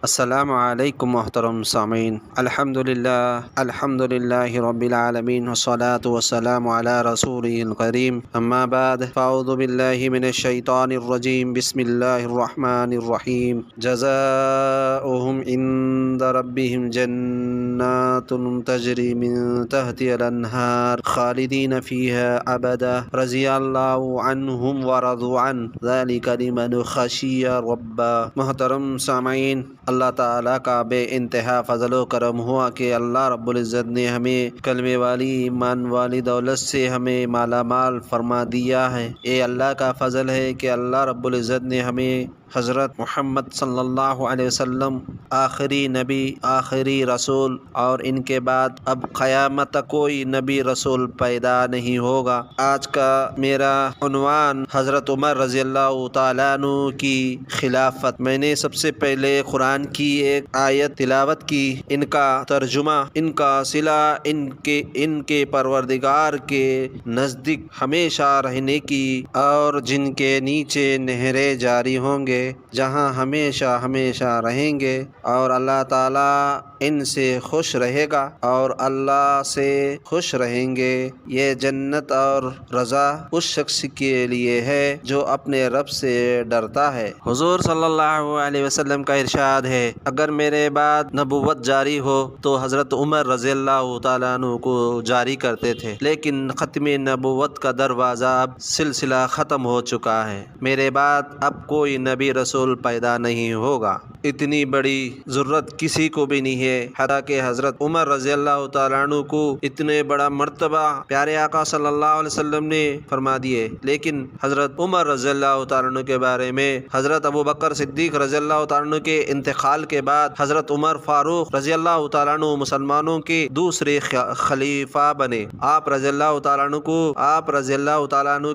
السلام علیکم محترم سامعین، الحمد للہ رب العالمین والصلاة والسلام علی رسولہ الکریم، اما بعد فاعوذ باللہ من الشیطان الرجیم، بسم اللہ الرحمن الرحیم۔ جزاؤہم عند ربہم جنات تجری من تحتها الانہار خالدین فیہا ابدا رضی اللہ عنہم ورضوا عنہ ذلک لمن خشی ربہ۔ محترم سامعین، اللہ تعالیٰ کا بے انتہا فضل و کرم ہوا کہ اللہ رب العزت نے ہمیں کلمے والی ایمان والی دولت سے ہمیں مالا مال فرما دیا ہے۔ یہ اللہ کا فضل ہے کہ اللہ رب العزت نے ہمیں حضرت محمد صلی اللہ علیہ وسلم آخری نبی، آخری رسول، اور ان کے بعد اب قیامت تک کوئی نبی رسول پیدا نہیں ہوگا۔ آج کا میرا عنوان حضرت عمر رضی اللہ تعالیٰ عنہ کی خلافت۔ میں نے سب سے پہلے قرآن کی ایک آیت تلاوت کی، ان کا ترجمہ، ان کا صلہ ان کے پروردگار کے نزدیک ہمیشہ رہنے کی، اور جن کے نیچے نہریں جاری ہوں گے، جہاں ہمیشہ ہمیشہ رہیں گے، اور اللہ تعالیٰ ان سے خوش رہے گا اور اللہ سے خوش رہیں گے۔ یہ جنت اور رضا اس شخص کے لیے ہے جو اپنے رب سے ڈرتا ہے۔ حضور صلی اللہ علیہ وسلم کا ارشاد ہے، اگر میرے بعد نبوت جاری ہو تو حضرت عمر رضی اللہ تعالیٰ عنہ کو جاری کرتے تھے، لیکن ختم نبوت کا دروازہ اب سلسلہ ختم ہو چکا ہے، میرے بعد اب کوئی نبی رسول پیدا نہیں ہوگا۔ اتنی بڑی ضرورت کسی کو بھی نہیں ہے، حتیٰ کہ حضرت عمر رضی اللہ تعالیٰ عنہ کو اتنے بڑا مرتبہ پیارے آقا صلی اللہ علیہ وسلم نے فرما دیے، لیکن حضرت عمر رضی اللہ تعالیٰ عنہ کے بارے میں حضرت ابو بکر صدیق رضی اللہ تعالیٰ عنہ کے انتقال کے بعد حضرت عمر فاروق رضی اللہ تعالیٰ عنہ مسلمانوں کے دوسرے خلیفہ بنے۔ آپ رضی اللہ تعالیٰ عنہ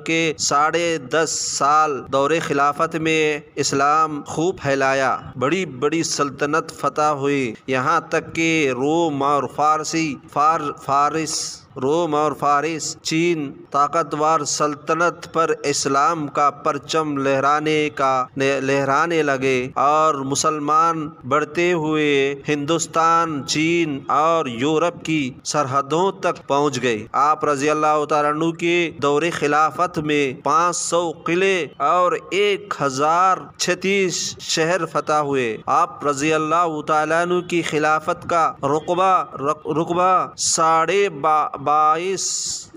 کے 10.5 سال دور خلافت میں اسلام خوب پھیلایا، بڑی بڑی سلطنت فتح ہوئی، یہاں تک کہ روم اور فارس چین طاقتور سلطنت پر اسلام کا پرچم لہرانے لگے، اور مسلمان بڑھتے ہوئے ہندوستان، چین اور یورپ کی سرحدوں تک پہنچ گئے۔ آپ رضی اللہ تعالیٰ عنہ کے دور خلافت میں 500 قلعے اور 1036 شہر فتح ہوئے۔ آپ رضی اللہ تعالیٰ عنہ کی خلافت کا رقبہ 22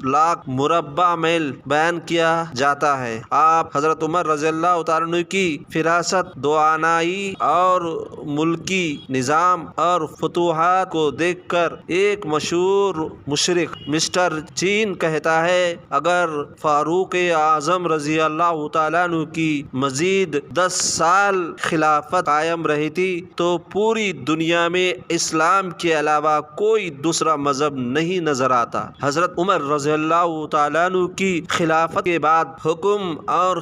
لاکھ مربع میل بیان کیا جاتا ہے۔ آپ حضرت عمر رضی اللہ تعالیٰ عنہ کی فراست، دانائی اور ملکی نظام اور فتوحات کو دیکھ کر ایک مشہور مشرق مسٹر چین کہتا ہے، اگر فاروق اعظم رضی اللہ تعالیٰ عنہ کی مزید 10 سال خلافت قائم رہتی تو پوری دنیا میں اسلام کے علاوہ کوئی دوسرا مذہب نہیں نظر آتا۔ حضرت عمر رضی اللہ تعالیٰ عنہ کی خلافت کے بعد حکم اور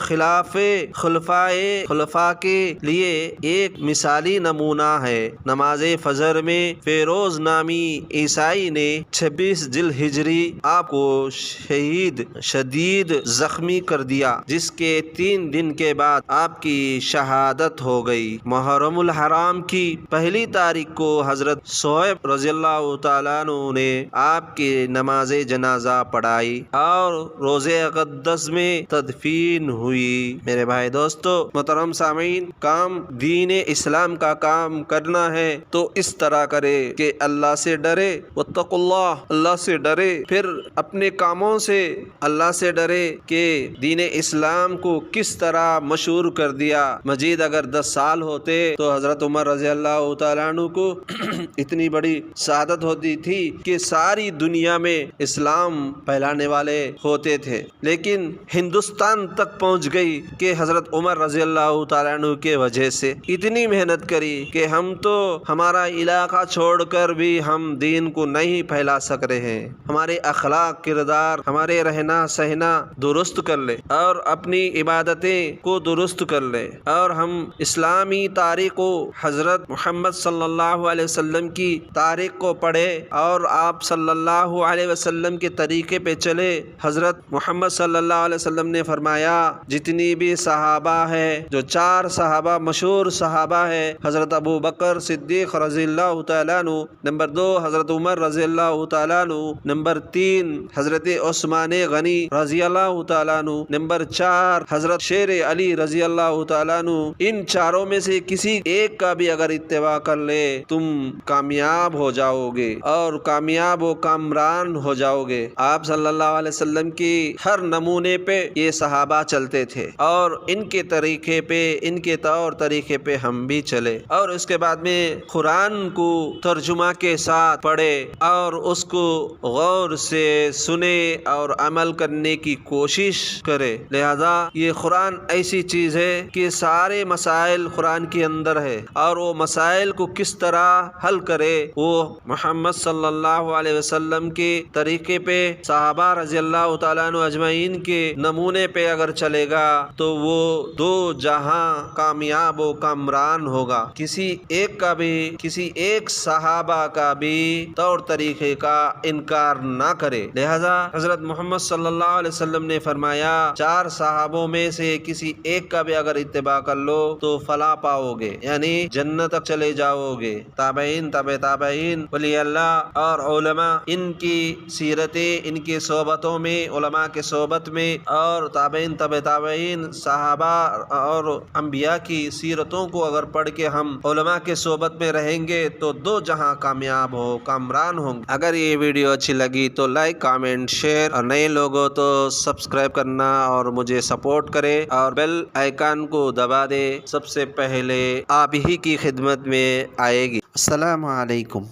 خلفاء کے لیے ایک مثالی نمونہ ہے۔ نماز فجر میں فیروز نامی عیسائی نے 26 ذی الحجہ آپ کو شدید زخمی کر دیا، جس کے 3 دن کے بعد آپ کی شہادت ہو گئی۔ محرم الحرام کی پہلی تاریخ کو حضرت صہیب رضی اللہ تعالیٰ عنہ نے آپ کی نماز جنازہ پڑھائی اور روضہ اقدس میں تدفین ہوئی۔ میرے بھائی دوستو، محترم سامعین، کام دین اسلام کا کام کرنا ہے تو اس طرح کرے کہ اللہ سے ڈرے، واتقوا اللہ، اللہ سے ڈرے، پھر اپنے کاموں سے اللہ سے ڈرے کہ دین اسلام کو کس طرح مشہور کر دیا۔ مزید اگر 10 سال ہوتے تو حضرت عمر رضی اللہ تعالیٰ عنہ کو اتنی بڑی شہادت ہوتی تھی کہ ساری دنیا میں اسلام پھیلانے والے ہوتے تھے، لیکن ہندوستان تک پہنچ گئی کہ حضرت عمر رضی اللہ تعالیٰ عنہ کے وجہ سے اتنی محنت کری کہ ہم تو ہمارا علاقہ چھوڑ کر بھی ہم دین کو نہیں پھیلا سک رہے ہیں۔ ہمارے اخلاق، کردار، ہمارے رہنا سہنا درست کر لے اور اپنی عبادتیں کو درست کر لے، اور ہم اسلامی تاریخ کو، حضرت محمد صلی اللہ علیہ وسلم کی تاریخ کو پڑھے اور آپ صلی اللہ علیہ علیہ وسلم کے طریقے پہ چلے۔ حضرت محمد صلی اللہ علیہ وسلم نے فرمایا جتنی بھی صحابہ ہے، جو 4 صحابہ مشہور صحابہ ہے، حضرت ابو بکر صدیق رضی اللہ تعالیٰ عنہ، نمبر 2 حضرت عمر رضی اللہ تعالیٰ عنہ، نمبر 3 حضرت عثمان غنی رضی اللہ تعالیٰ عنہ، نمبر 4 حضرت شیر علی رضی اللہ تعالیٰ عنہ، ان چاروں میں سے کسی ایک کا بھی اگر اتباع کر لے تم کامیاب ہو جاؤ گے اور کامیاب و کامران ہو جاؤ گے۔ آپ صلی اللہ علیہ وسلم کی ہر نمونے پہ یہ صحابہ چلتے تھے اور ان کے طریقے پہ، ان کے طور طریقے پہ ہم بھی چلے، اور اس کے بعد میں قرآن کو ترجمہ کے ساتھ پڑھے اور اس کو غور سے سنے اور عمل کرنے کی کوشش کرے۔ لہذا یہ قرآن ایسی چیز ہے کہ سارے مسائل قرآن کے اندر ہے، اور وہ مسائل کو کس طرح حل کرے وہ محمد صلی اللہ علیہ وسلم کے طریقے پہ، صحابہ رضی اللہ تعالیٰ عنہ اجمعین کے نمونے پہ اگر چلے گا تو وہ 2 جہاں کامیاب و کامران ہوگا۔ کسی ایک صحابہ کا بھی طور طریقے کا انکار نہ کرے۔ لہذا حضرت محمد صلی اللہ علیہ وسلم نے فرمایا 4 صحابوں میں سے کسی ایک کا بھی اگر اتباع کر لو تو فلاح پاؤ گے، یعنی جنت تک چلے جاؤ گے۔ تابعین، تابع تابعین، ولی اللہ اور علماء، ان کی سیرتیں، ان کی صحبتوں میں، علماء کے صحبت میں، اور تابعین، تابع تابعین، صحابہ اور انبیاء کی سیرتوں کو اگر پڑھ کے ہم علماء کے صحبت میں رہیں گے تو 2 جہاں کامیاب ہو، کامران ہوں گے۔ اگر یہ ویڈیو اچھی لگی تو لائک، کامنٹ، شیئر، اور نئے لوگوں تو سبسکرائب کرنا اور مجھے سپورٹ کرے اور بیل آئیکن کو دبا دے، سب سے پہلے آپ ہی کی خدمت میں آئے گی۔ السلام علیکم۔